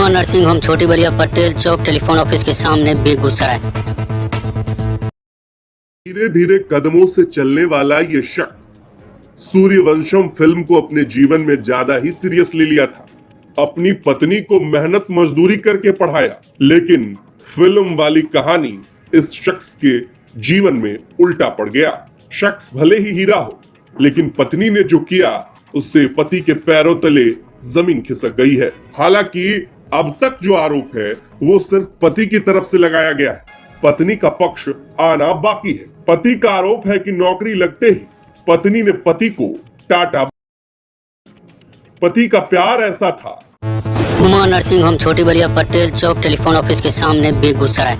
Uma nursing home छोटी बलिया पटेल चौक telephone office के सामने बेगूसराय। धीरे धीरे कदमों से चलने वाला ये शख्स सूर्यवंशम फिल्म को अपने जीवन में ज्यादा ही सीरियस ले लिया था। अपनी पत्नी को मेहनत मजदूरी करके पढ़ाया, लेकिन फिल्म वाली कहानी इस शख्स के जीवन में उल्टा पड़ गया। शख्स भले ही हीरा हो, लेकिन पत्नी ने जो किया उससे पति के पैरों तले जमीन खिसक गई है। हालांकि अब तक जो आरोप है वो सिर्फ पति की तरफ से लगाया गया है, पत्नी का पक्ष आना बाकी है। पति का आरोप है कि नौकरी लगते ही पत्नी ने पति को टाटा। पति का प्यार ऐसा था। उमा नर्सिंग होम छोटी बलिया पटेल चौक टेलीफोन ऑफिस के सामने बेगूसराय।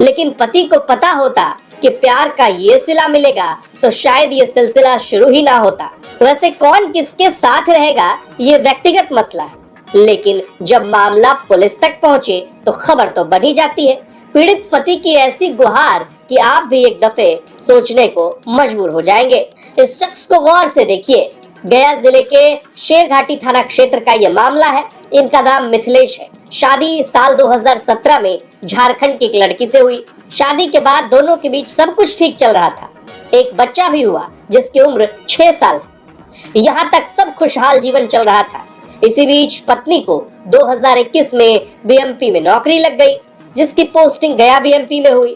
लेकिन पति को पता होता कि प्यार का ये सिला मिलेगा तो शायद ये सिलसिला शुरू ही ना होता। वैसे कौन किसके साथ रहेगा ये व्यक्तिगत मसला है, लेकिन जब मामला पुलिस तक पहुँचे तो खबर तो बन ही जाती है। पीड़ित पति की ऐसी गुहार कि आप भी एक दफे सोचने को मजबूर हो जाएंगे। इस शख्स को गौर से देखिए। गया जिले के शेरघाटी थाना क्षेत्र का ये मामला है। इनका नाम मिथिलेश है। शादी साल 2017 में झारखंड की एक लड़की से हुई। शादी के बाद दोनों के बीच सब कुछ ठीक चल रहा था। एक बच्चा भी हुआ जिसकी उम्र 6 साल है। यहाँ तक सब खुशहाल जीवन चल रहा था। इसी बीच पत्नी को 2021 में बीएमपी में नौकरी लग गई, जिसकी पोस्टिंग गया बीएमपी में हुई।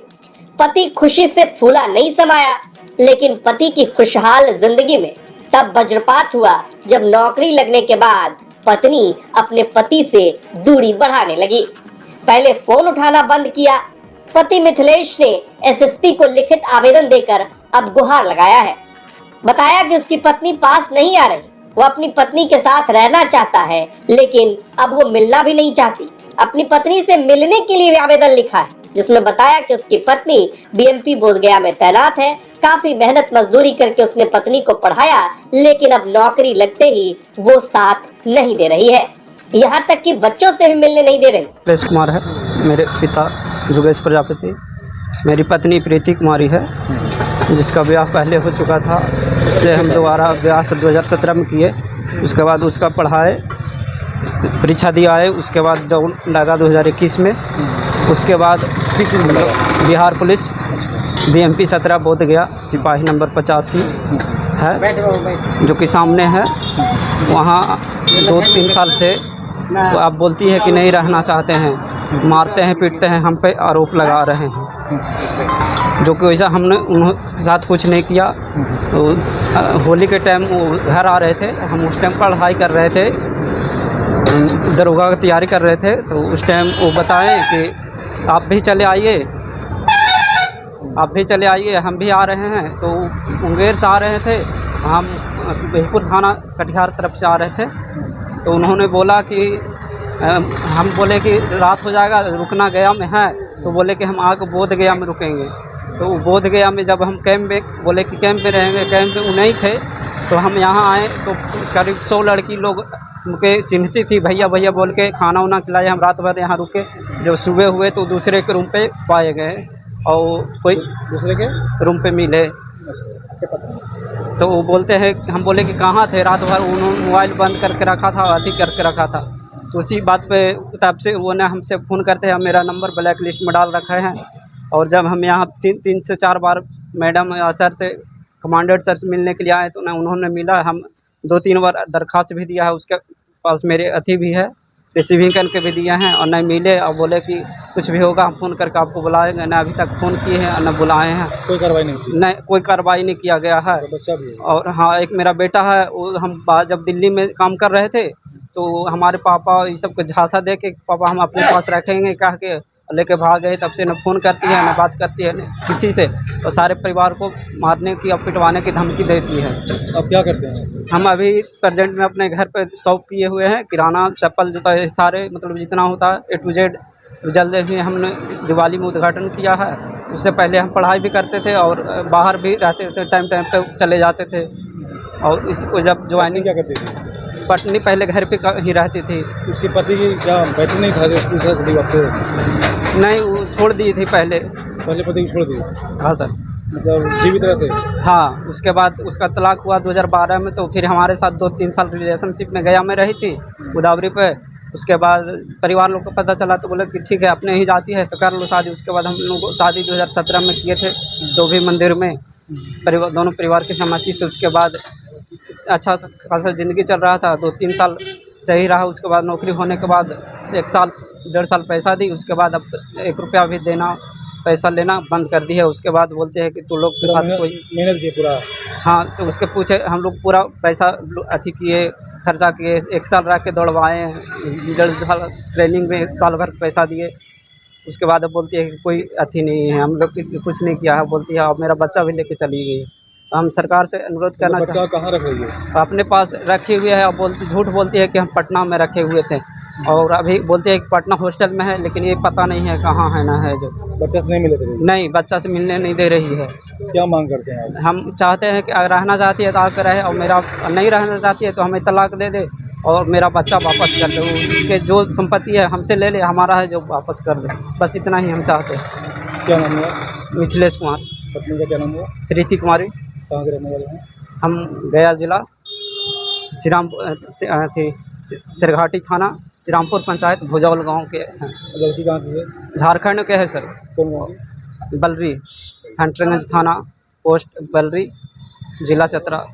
पति खुशी से फूला नहीं समाया, लेकिन पति की खुशहाल जिंदगी में तब वज्रपात हुआ जब नौकरी लगने के बाद पत्नी अपने पति से दूरी बढ़ाने लगी। पहले फोन उठाना बंद किया। पति मिथिलेश ने एसएसपी को लिखित आवेदन देकर अब गुहार लगाया है। बताया कि उसकी पत्नी पास नहीं आ रही। वो अपनी पत्नी के साथ रहना चाहता है, लेकिन अब वो मिलना भी नहीं चाहती। अपनी पत्नी से मिलने के लिए आवेदन लिखा है, जिसमें बताया कि उसकी पत्नी बीएमपी बोधगया में तैनात है। काफी मेहनत मजदूरी करके उसने पत्नी को पढ़ाया, लेकिन अब नौकरी लगते ही वो साथ नहीं दे रही है। यहाँ तक कि बच्चों से भी मिलने नहीं दे रही। प्रेस कुमार है, मेरे पिता जुगेश प्रजापति, मेरी पत्नी प्रीति कुमारी है, जिसका ब्याह पहले हो चुका था। उससे हम दोबारा ब्याह 2017 में किए। उसके बाद उसका पढ़ाए, परीक्षा दिया है। उसके बाद दौड़ लगा 2021 में। उसके बाद बिहार पुलिस बीएमपी 17 बोधगया सिपाही नंबर 85 है, जो कि सामने है। वहाँ 2-3 साल से वो आप बोलती है कि नहीं रहना चाहते हैं, मारते हैं, पीटते हैं, हम पे आरोप लगा रहे हैं, जो कि वैसा हमने उनके साथ कुछ नहीं किया। तो होली के टाइम वो घर आ रहे थे, हम उस टाइम पढ़ाई कर रहे थे, दरोगा की तैयारी कर रहे थे। तो उस टाइम वो बताएं कि आप भी चले आइए, आप भी चले आइए, हम भी आ रहे हैं। तो मुंगेर से आ रहे थे, हम बिहपुर थाना कटिहार तरफ से आ रहे थे। तो उन्होंने बोला कि हम बोले कि रात हो जाएगा, रुकना गया में है। तो बोले कि हम आके बोधगया में रुकेंगे। तो बोधगया में जब हम कैंप में, बोले कि कैंप में रहेंगे, कैंप में वो नहीं थे। तो हम यहाँ आए तो करीब 100 लड़की लोग उनके चिन्हती थी, भैया भैया बोल के खाना वाना खिलाए। हम रात भर यहाँ रुके। जब सुबह हुए तो दूसरे के रूम पे पाए गए और कोई दूसरे के रूम पे मिले। तो वो बोलते हैं, हम बोले कि कहाँ थे रात भर। उन्होंने मोबाइल बंद करके रखा था, अति करके रखा था। तो उसी बात पे तब से वो ने हमसे फ़ोन करते हैं, मेरा नंबर ब्लैक लिस्ट में डाल रखा है। और जब हम यहाँ 3 से 4 बार मैडम सर से, कमांडेंट सर से मिलने के लिए आए, तो उन्होंने मिला। हम 2-3 बार दरख्वास्त भी दिया है, उसके पास मेरे अथी भी है, रिसीविंग करके भी दिए हैं, और न मिले। और बोले कि कुछ भी होगा हम फ़ोन करके आपको बुलाएंगे। न अभी तक फ़ोन किए हैं, न बुलाए हैं। कोई कार्रवाई नहीं की? नहीं, कोई कार्रवाई नहीं किया गया है। बच्चा भी है? और हाँ, एक मेरा बेटा है। वो हम जब दिल्ली में काम कर रहे थे तो हमारे पापा ये सब को झांसा दे के, पापा हम अपने पास रखेंगे कह के लेके भाग गए। तब से न फ़ोन करती है, न बात करती है किसी से, और सारे परिवार को मारने की और पिटवाने की धमकी देती है। अब क्या करते हैं? हम अभी प्रेजेंट में अपने घर पे शॉप किए हुए हैं, किराना, चप्पल, जूता, सारे मतलब जितना होता है A to Z। जल्द ही हमने दिवाली में उद्घाटन किया है। उससे पहले हम पढ़ाई भी करते थे और बाहर भी रहते थे, टाइम पे चले जाते थे। और इसको जब ज्वाइनिंग क्या करती थी? पत्नी पहले घर पे ही रहती थी। उसके पति की क्या बैठक नहीं था? नहीं, वो छोड़ दी थी पहले पति की छोड़ दी? हाँ सर। मतलब जीवित रहते? हाँ, उसके बाद उसका तलाक हुआ 2012 में। तो फिर हमारे साथ 2-3 साल रिलेशनशिप में गया में रही थी, गोदावरी पे। उसके बाद परिवार लोग को पता चला तो बोले कि ठीक है अपने ही जाती है तो कर लो शादी। उसके बाद हम लोग शादी 2017 में किए थे डोभी मंदिर में, परिवार दोनों परिवार की सहमति से। उसके बाद अच्छा खासा ज़िंदगी चल रहा था, 2-3 साल सही रहा। उसके बाद नौकरी होने के बाद 1 साल 1.5 साल पैसा दी, उसके बाद अब 1 रुपया भी देना पैसा लेना बंद कर दी है। उसके बाद बोलते हैं कि तू लोग के साथ कोई मेहनत किए पूरा। हाँ, तो उसके पूछे हम लोग पूरा पैसा अथी किए, खर्चा किए, 1 साल रह के दौड़वाए, 1.5 साल ट्रेनिंग में साल भर पैसा दिए। उसके बाद अब बोलती है कि कोई अथी नहीं है, हम लोग कुछ नहीं किया है। बोलती है अब मेरा बच्चा भी लेके चली गई। तो हम सरकार से अनुरोध करना बच्चा चाहते कहाँ रख रही है? हैं, अपने पास रखे हुए है। और बोलती झूठ बोलती है कि हम पटना में रखे हुए थे, और अभी बोलते हैं कि पटना हॉस्टल में है, लेकिन ये पता नहीं है कहाँ है ना है। जो बच्चा से नहीं मिले थे? नहीं, बच्चा से मिलने नहीं दे रही है। क्या मांग करते हैं आप? हम चाहते हैं कि अगर रहना चाहती है तो आकर रहे, और मेरा नहीं रहना चाहती है तो हमें तलाक दे दे और मेरा बच्चा वापस कर दे। उसके जो संपत्ति है हमसे ले ले, हमारा है जो वापस कर दे। बस इतना ही हम चाहते हैं। क्या नाम है? मिथिलेश कुमार। पत्नी का क्या नाम हुआ? प्रीति कुमारी। कहाँ के रहने वाले हैं? हम गया जिला सिरघाटी थाना श्रीरामपुर पंचायत भुजौल गांव के हैं। लड़की कहाँ की है? झारखंड के है सर। कौन गाँव की? बलरी, हंटरगंज थाना, पोस्ट बलरी, जिला चतरा।